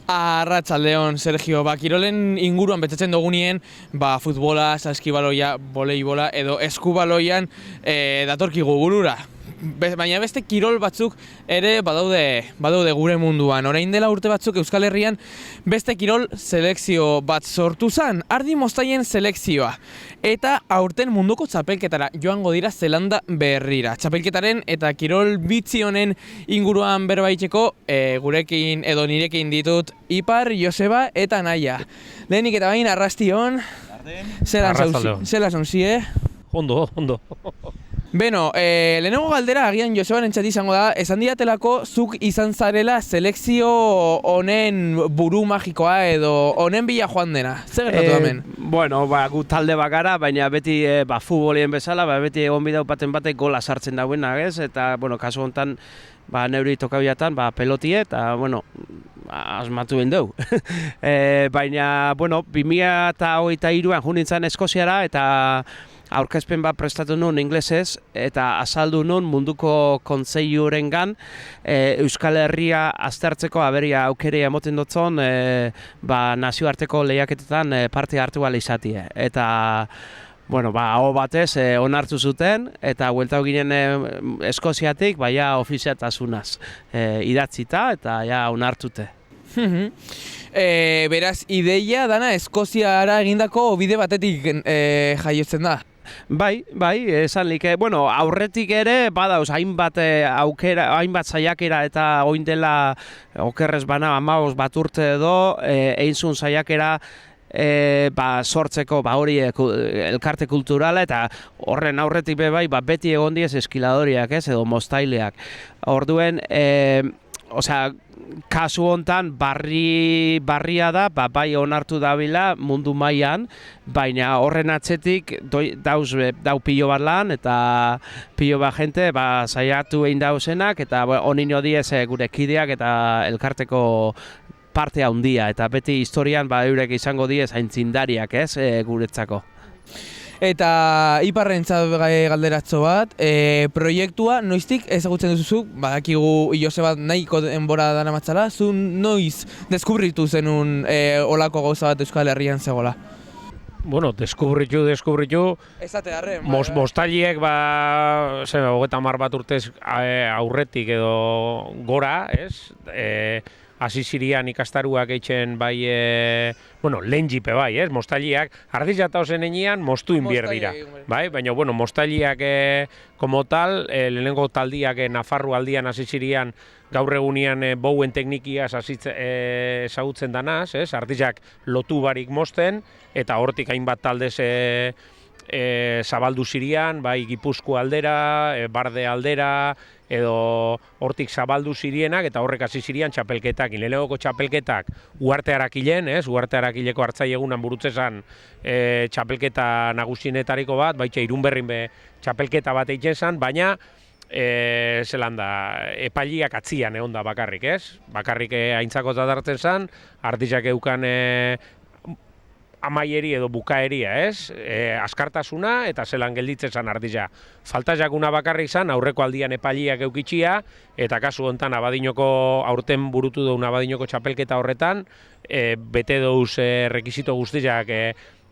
Arratsaldeon, Sergio. Kirolen inguruan betzatzen dugunien, futbola, saskibaloia, voleibola edo eskubaloian datorkigu burura. Baina beste kirol batzuk ere badaude gure munduan. Orain dela urte batzuk Euskal Herrian beste kirol selekzio bat sortu zen, Ardi Moztaien selekzioa. Eta aurten munduko txapelketara joango dira Zelanda Berrira. Txapelketaren eta kirol bitzi honen inguruan berbaitzeko gurekin edo nirekin ditut Ipar, Joseba eta Naia. Lehenik eta bain, arrastion. Zela zonzie? Ondo. Beno, lehenengo galdera agian Josebaren txati izango da, esan diatelako zuk izan zarela selekzio honen buru magikoa edo honen bila joan dena. Zer gertatu hemen? Bueno, gu talde bakara, baina beti futbolien bezala, beti egon bidau batek gola sartzen dauenak, ez? Eta, bueno, kasu honetan, neuri tokabiatan, pelotie, eta, bueno, asmatu ben dugu. Baina, bueno, 2023an jo nintzen Eskoziara, eta aurkezpen bat prestatu nuen inglesez eta azaldu nuen munduko kontseilurengan Euskal Herria aztertzeko aberia aukerea emoten dutzen nazioarteko lehiaketetan parte hartu ala izatie. Eta bueno, aho batez onartu zuten eta bueltatu ginen Eskoziatik ofizialtasunaz idatzita eta onartute. Beraz, ideia dana Eskoziara egindako bide batetik jaiotzen da. Bai, esan like, bueno, aurretik ere badauz hainbat hainbat saiakera eta orain dela okerrez bana 15 bat urte edo einzun saiakera sortzeko hori elkarte kulturala eta horren aurretik beti egon diez eskiladoriak, ez, edo moztaileak. Orduen, kasu hontan barria da, bai onartu dabila mundu mailan, baina horren atzetik dau pilo bat lan eta pilo bat jente saiatu egin dauzenak eta honin odiez gure kideak eta elkarteko parte handia eta beti historian eurek izango diez aintzindariak, ez, guretzako. Eta Iparrentzat galderatxo bat, proiektua noiztik ezagutzen duzuzuk, badakigu Joseba nahiko denbora dara matzala, zu noiz deskubritu zenun olako gauza bat Euskal Herrian zegoela? Bueno, deskubritu. Ezate darren. Moztailiek, 30 bat urtez aurretik edo gora, ez? Hasi zirian ikastaruak eitzen lehen jipe ez? Moztailiak, ardizata ozen enean, moztu inbier dira. Baina, moztailiak como tal, lehenengo taldiak Nafarru aldian hasi zirian gaur egunean bouen teknikiaz ezagutzen danaz, ez? Ardizak lotu barik mozten, eta hortik hainbat taldez zabaldu zirian, Gipuzko aldera, Barde aldera, edo hortik zabaldu zirienak eta horrek hasi zirian txapelketak. Lehenengoko txapelketak Uharte Arakilen, Uharte Arakileko hartzai egunan burutzezan txapelketa nagusienetariko bat, baita Irunberrin txapelketa bat egiten zen, baina epailiak atzian egon da bakarrik, ez? Bakarrik aintzakot hartzen zen, Ardizak eukan amaieri edo bukaeria, ez? Askartasuna eta zelan gelditzen zan Ardiza. Falta jakuna bakarrik zan, aurreko aldian epailiak eukitxia, eta kasu hontan aurten burutu duen Abadinoko txapelketa horretan, bete dauz rekisito guztiak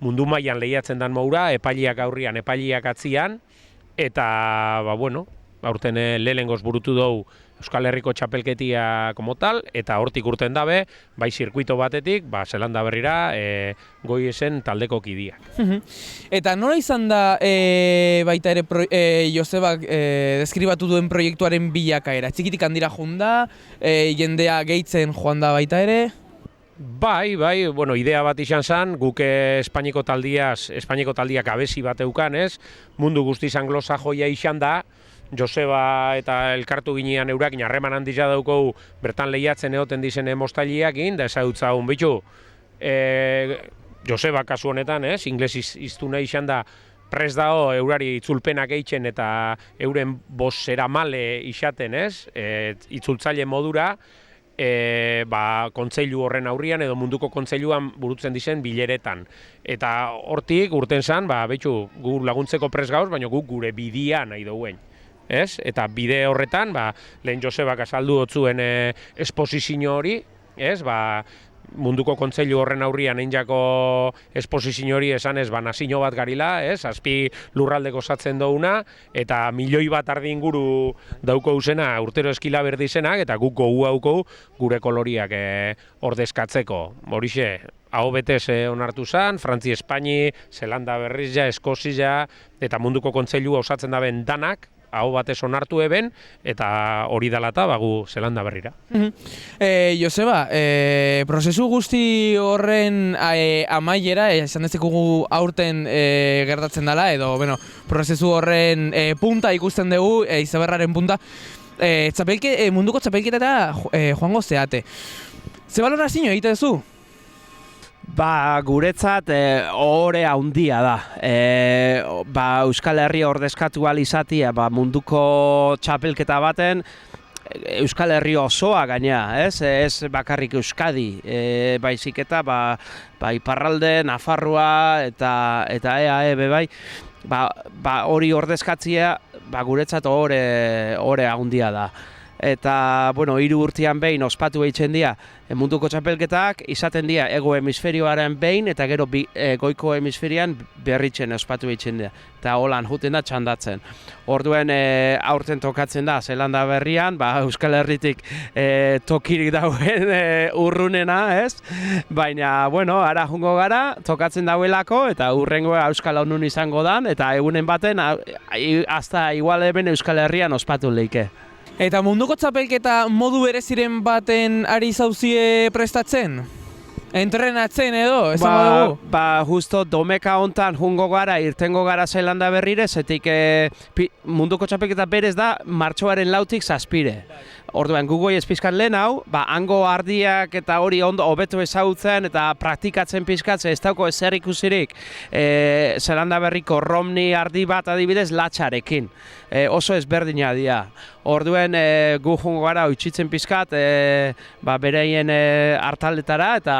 mundu mailan lehiatzen dan moura, epailiak aurrian, epailiak atzian, eta, aurten lehenengoz burutu dugu Euskal Herriko txapelketia como tal, eta hortik urten dabe, zirkuito batetik, Zelanda Berrira goi esen taldeko kidiak. Eta nola izan da baita ere Josebak deskribatu duen proiektuaren bilakaera? Txikitik handira joan da, jendea gehitzen joan da baita ere? Idea bat izan zen, guk Espainiko taldiak abesi bat eukan, ez? Mundu guztiz anglosajoia izan da, Joseba eta elkartu ginean eurak harreman handia daukou bertan lehiatzen egoten dizen moztailiakin, da ezagutza hon bitu. Joseba kasu honetan, ingles iztuna izan da, prest dago eurari itzulpenak eitzen eta euren bosera male izaten, itzultzaile modura, kontseilu horren aurrian edo munduko kontseiluan burutzen dizen bileretan. Eta hortik urten zan, gu laguntzeko prest gauz, baina guk gure bidia nahi duen. Eta bide horretan, lehen Josebak azaldu otzuen esposizio hori, ez, munduko kontseilu horren aurrian einjako esposizio hori esanez, nazio bat garila, ez, 7 lurraldeko osatzen douna, eta 1 milioi bat ardi inguru dauko zena urtero eskila berdi zenak, eta guk gogu hauko gure koloriak ordezkatzeko. Horixe, hau betez onartu zen, Frantzi, Espaini, Zelanda Berria, Eskozia, eta munduko kontseilua osatzen daben danak, hau batez onartu eben, eta hori dalata bagu Zelanda Berrira. Joseba, prozesu guzti horren amaiera, esan dezakegu aurten gertatzen dela, edo prozesu horren punta ikusten dugu, izeberraren punta, munduko txapelketara joango zeate. Ze balorazio egite duzu? Guretzat ohore handia da. Euskal Herria ordezkatu ahal izatea munduko txapelketa baten, Euskal Herri osoa gaina, ez bakarrik Euskadi, baizik eta iparralde, Nafarroa eta EAE bai, hori ordezkatzea guretzat ohore handia da. Eta, 3 urtean behin ospatu eitzen dira munduko txapelketak, izaten dira ego hemisferioaren behin, eta gero goiko hemisferian berritzen ospatu eitzen dira. Eta holan juten da txandatzen. Orduen aurten tokatzen da Zelanda Berrian, Euskal Herritik tokirik dauen urrunena, ez? Baina, ara jungo gara, tokatzen dauelako, eta urrengoa Euskal Honun izango dan, eta egunen baten, hasta igual eben Euskal Herrian ospatu leike. Eta munduko txapelketa modu bereziren baten ari zauzie prestatzen? Entrenatzen edo, esango dugu? Justo domeka hontan jungo gara, irtengo gara Zelanda Berrire, zetik munduko txapelketa berez da martxoaren 4tik 7. Orduan, gugoi ez pizkat lehen hau, hango ardiak eta hori ondo hobeto ezagutzen eta praktikatzen pizkatzen ez dauko ezer ikusirik Zelanda Berriko Romney ardi bat adibidez latxarekin. Oso ezberdina dira. Orduen, gu jungo gara oitzitzen pizkat bereien hartaldetara eta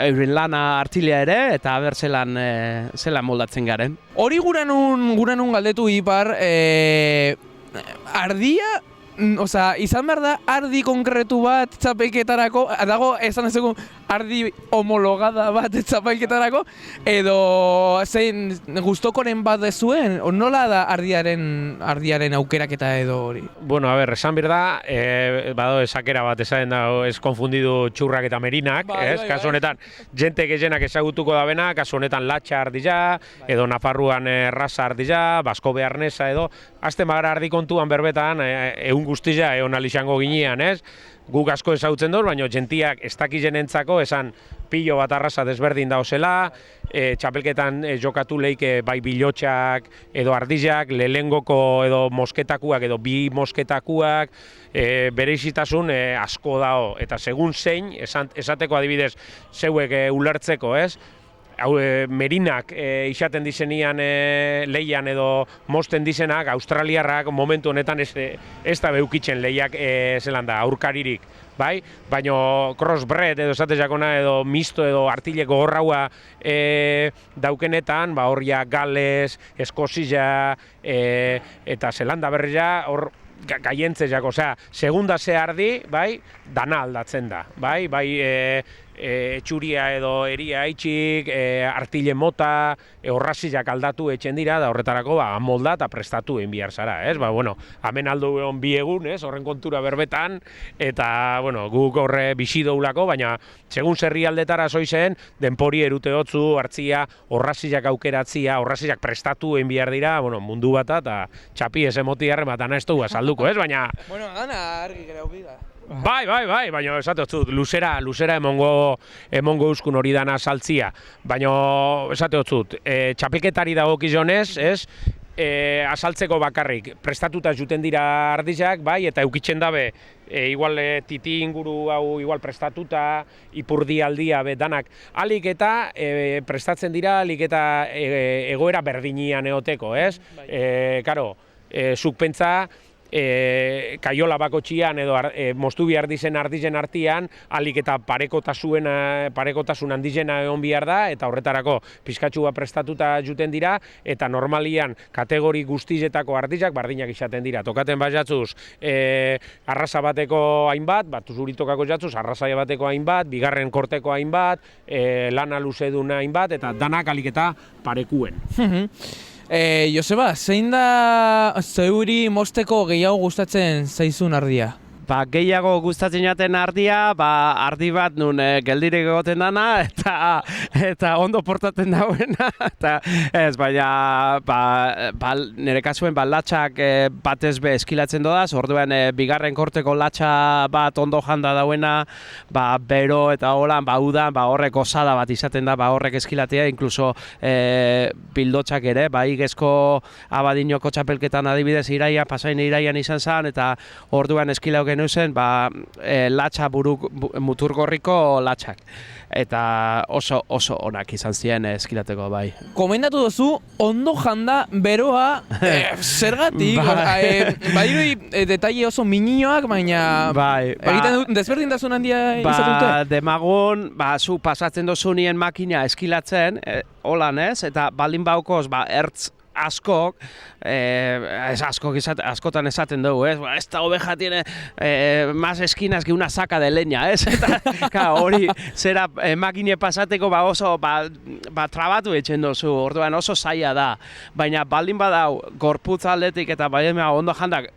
euren lana hartilea ere eta zelan moldatzen garen. Hori guranun galdetu ipar, ardia, izan behar da ardi konkretu bat txapelketarako, dago esan ezegun ardi homologada bat txapelketarako, edo zein gustokoren bat dezuen, nola da ardiaren aukeraketa edo hori? Esan behar da, esakera bat esaten da, ez konfundidu txurrak eta merinak, kasu honetan, jente gehienak ezagutuko da bena, kasu honetan latxa ardila, edo Nafarruan raza ardila, Baskobe arnesa edo, azten bagara ardi kontuan berbetan, egun guztia egon alixango ginean, ez? Guk asko ezagutzen dut, baina jentiak ez dakizenentzako esan pilo bat arraza desberdin dauzela, txapelketan jokatu leike bai bilotxak edo ardizak, lehengoko edo mosketakuak edo bi mosketakuak, bereizitasun asko dao, eta segun zein, esateko adibidez zeuek ulertzeko, ez? Merinak izaten dizenian lehian edo mosten dizenak, australiarrak momentu honetan ez da beukitzen lehiak zelanda, aurkaririk, bai? Baina crossbred edo esate jakona edo misto edo artileko horraua daukenetan, horria Gales, Eskozia eta Zelanda Berria, hor gaientzezak, segunda ze ardi, bai, dana aldatzen da, bai, txuria edo eria itxik, artile mota, horraziak aldatu etxen dira, da horretarako molda eta prestatu egin bihar zara, ez? Hemen aldo egon bi egun, ez? Horren kontura berbetan, eta, guk horre bisi doulako, baina segun zerri aldetara zoizen, denpori erute hotzu, hartzia, horraziak aukeratzia, horraziak prestatu egin bihar dira, mundu bat eta txapi ez emoti harrematana ez dugu azalduko, ez? Baina... gana argi gara bida. Bai, baina esate hotzut, luzera emongo euskun hori dana saltzia. Baina esate hotzut, txapelketari dagokizionez, ez? Azaltzeko bakarrik, prestatuta juten dira ardizak, bai, eta eukitzen dabe, igual titi inguru hau igual prestatuta, ipurdi aldia danak, alik eta prestatzen dira, alik eta egoera berdinian eoteko, ez? Karo, zuk pentsa, kaiola bakotxian edo mostubi ardizen artean, alik eta parekotasun handizena egon behar da, eta horretarako pizkatxua prestatuta juten dira, eta normalian kategori guztizetako ardizak bardinak izaten dira. Tokaten bajatzuz, arraza bateko hainbat, zuritokako jatzuz, arrazaia bateko hainbat, bigarren korteko hainbat, lana luzeduna hainbat, eta danak alik eta parekuen. Joseba, zein da zeuri mosteko gehiago gustatzen zaizun ardia? Gehiago gustatzen jaten ardia, ardi bat nun geldirik egoten dana, eta ondo portatzen dauena, eta ez, baina nire kasuen latxak batez be eskilatzen dodaz, orduan bigarren korteko latxa bat ondo janda dauena, bero eta holan, udan, horrek osada bat izaten da, horrek eskilatea, inkluso bildotxak ere, igezko Abadinoko txapelketan adibidez pasain iraian izan zen, eta orduan eskilau genuen zen, latxa muturgorriko latxak. Eta oso onak izan ziren eskilateko, bai. Komendatu duzu, ondo janda beroa, zergatik? Detaile oso minioak, baina egiten desberdintasun handia izaten dute? Demagun, zu pasatzen dozu nien makina eskilatzen, holan ez, eta baldin baukoz, ertz askok, askotan esaten dugu, ez da oveja tiene más esquinas que una saca de leña, ez? Eta hori, zera makine pasateko oso trabatu etxen dozu, orduan oso zaila da, baina baldin badau gorputz aldetik eta ondo jandak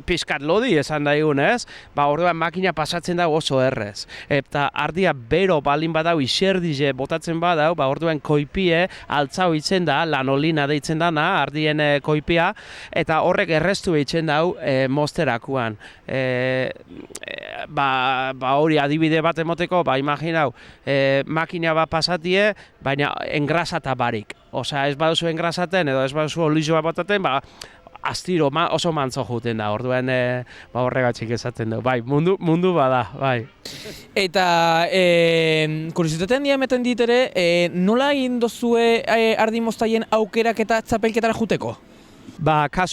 pixkat lodi esan daigun, ez? Orduan makina pasatzen dago oso errez. Eta ardia bero baldin badau iserdize botatzen badau, orduan koipie altzau itzen da, lanolina deitzen dana, ardien koipia, eta horrek errestu eitzen dau mosterakuan. Hori adibide bat emoteko, imaginau, makina bat pasatie, baina engrasata barik. Osea, ez baduzu engrasaten, edo ez baduzu olizoa botaten, astiro oso mantzo juten da, orduan horregatxik esaten du. Mundu bada, bai. Eta kuriositatean diameten dit ere, nola egin dozue ardi moztaien aukerak eta txapelketara juteko?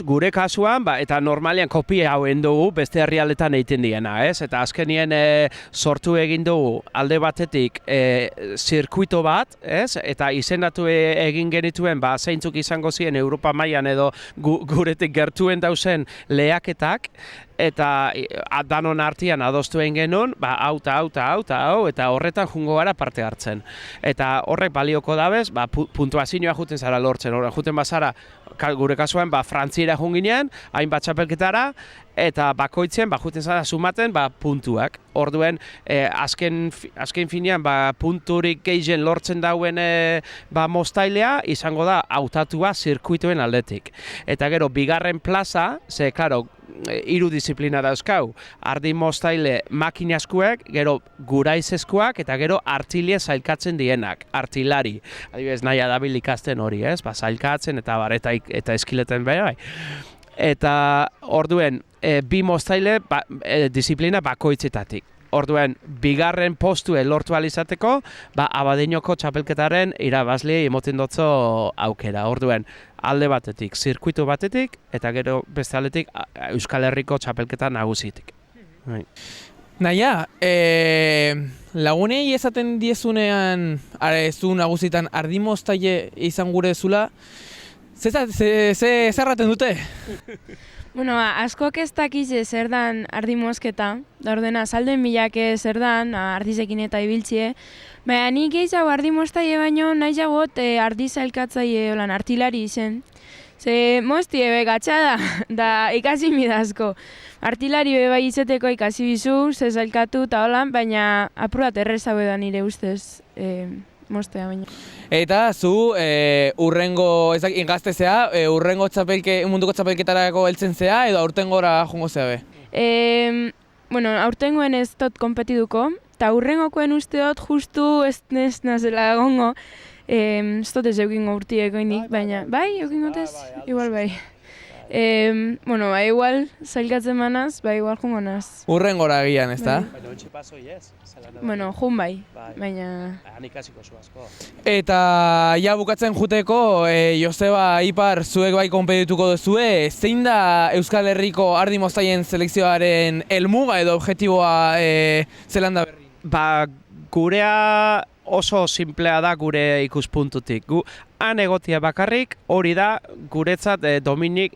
Gure kasuan, eta normalian kopia hauen dugu beste herrialdetan egiten diena, ez? Eta azkenien sortu egin dugu alde batetik zirkuito bat, ez? Eta izendatu egin genituen, zeintzuk izango ziren Europa mailan edo guretik gertuen dauzen lehaketak, eta danon artean adostu egin genuen, hau, eta horretan jungo gara parte hartzen. Eta horrek balioko dabez, puntuazioa juten zara lortzen, juten bazara, gure kasuan, Frantziera junginean, hainbat txapelketara, eta bakoitzen, juten zara sumaten, puntuak. Orduen, azken finean, punturik gehien lortzen dauen moztailea, izango da, hautatua zirkuituen aldetik. Eta gero, bigarren plaza, ze, klaro, 3 disiplina dauzkau, ardi moztaile makinaskuek, gero guraizeskuak, eta gero artilie zailkatzen dienak, artilari. Adibidez, nahi adabil ikasten hori, ez? Zailkatzen eta eskileten bai. Eta orduen, bi moztaile disiplina bakoitzetatik. Orduen, bigarren postue lortu alizateko, Abadinoko txapelketaren irabazlei emoten dotzo aukera. Orduen, alde batetik, zirkuitu batetik, eta gero beste aldetik Euskal Herriko txapelketa nagusitik. Naia, lagunei esaten diezunean, zu nagusitan ardi moztaile izan gure zula, zerraten dute? Bueno, askok ez dakize zer dan ardi mozketa, da ordena salden bilake zer dan ardizekin eta ibiltzie, baina nik gehiago ardi moztaile baino nahi jagot ardi zailkatzaile artilari izen. Ze moztie begatxa da ikasi midazko. Artilari bai izeteko ikasi bizu, ze zailkatu eta holan, baina apurat errezago da nire ustez moztea baina. Eta zu urrengo, ingaztezea, urrengo munduko txapelketarako heltzen zea edo aurtengora jongo zea be? Bueno, aurtengoen ez dut konpetiduko, eta urrengokoen uste dut justu ez nazela egongo, ez dut ez eukingo urtieko indik, baina bai, eukingo tez, igual bai. Bueno, ba, igual, zailkatzen manaz, ba, igual jungo naz. Urrengora agian, ezta? Baina ontsi pasoi ez? Bueno, jun bai, Bai. baina... Han ikasiko zu asko. Eta ja bukatzen juteko, Joseba, Ipar, zuek bai konpetituko duzue, zein da Euskal Herriko ardi moztaien selekzioaren helmuga edo objektiboa zelan da berri? Ba, gurea oso simplea da gure ikuspuntutik. Gu han egotia bakarrik, hori da guretzat Dominik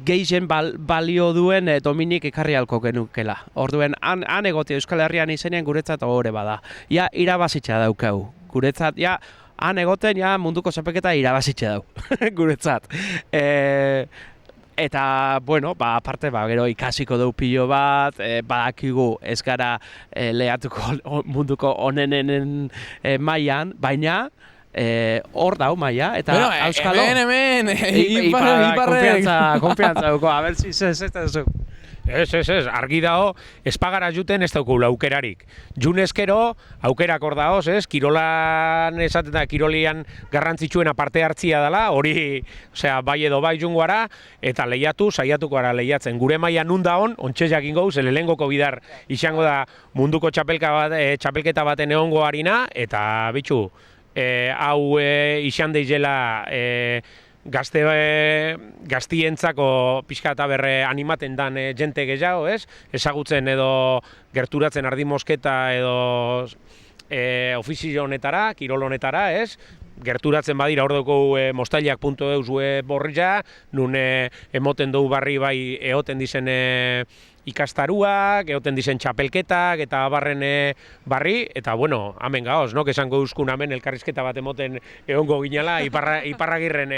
gehien balio duen Dominik ekarri halko genukela. Orduen, han egotia Euskal Herrian izenean guretzat hori bada. Ja, irabazitza daukau. Guretzat, ja, han egoten, ja, munduko txapelketa irabazitza dau. Guretzat. Eta, bueno, ba, aparte, ba, gero ikasiko dugu pilo bat, badakigu ez gara lehatuko munduko onenen mailan, baina hor dau maila, eta Bueno, auskalo. hemen, Iparrek. Konfiantza duko, a ber si ez duzu. Ez, argi dago, ez pagara juten ez daukula aukerarik. Junezkero, aukerak hor daoz, ez? Kirolan esaten da, kirolian garrantzitsuena parte hartzia dela, hori, osea, bai edo bai jungoara, eta saiatuko gara lehiatzen. Gure maila nun da hon, ontxe jakin gauz, lehengoko bidar izango da munduko txapelketa baten egongo harina, eta bitxu, hau izan deizela gaztientzako pixka eta berre animaten dan jente gehiago, ez? Ezagutzen edo gerturatzen ardi mosketa edo ofizio honetara, kirol honetara, ez? Gerturatzen badira hor dugu mostailak.eus borria, nun emoten dugu barri bai egoten dizen ikastaruak, egoten dizen txapelketak eta barren barri, eta bueno, hemen gaoz, no? Esango euskun hemen elkarrizketa bat emoten egongo ginela, Iparragirren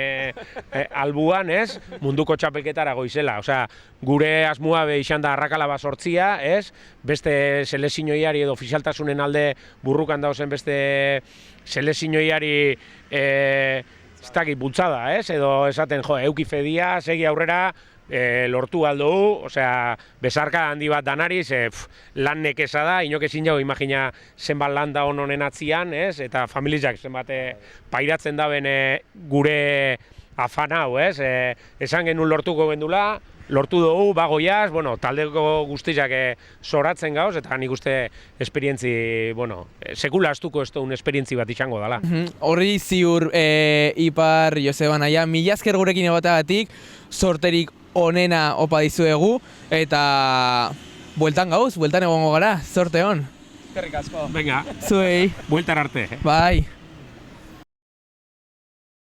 albuan, ez? Munduko txapelketara goizela, osea, gure asmoa izan da arrakala bat sortzia, ez? Beste selezioiari edo ofizialtasunen alde burrukan dauzen beste selezioiari ez dakit bultzada, ez? Edo esaten, jo, eukifedia, segi aurrera, lortu aldo, osea, besarka handi bat danariz, lan nekeza da, inok ezin jau imagina zenbat lan da honen atzian, ez? Eta familizak zenbat pairatzen daben gure afan hau, ez? Esan genuen lortuko gendula, lortu dugu, bagoiaz, bueno, taldeko guztiak zoratzen gauz, eta nik uste esperientzi, bueno, sekula astuko ez duen esperientzi bat izango dela. Horri ziur, Ipar, Joseba, naia, mila esker gurekin egoteagatik, sorterik onena opa dizuegu, eta bueltan gauz, bueltan egongo gara, sorte hon. Eskerrik asko. Venga, Zuei, bueltar arte. bai.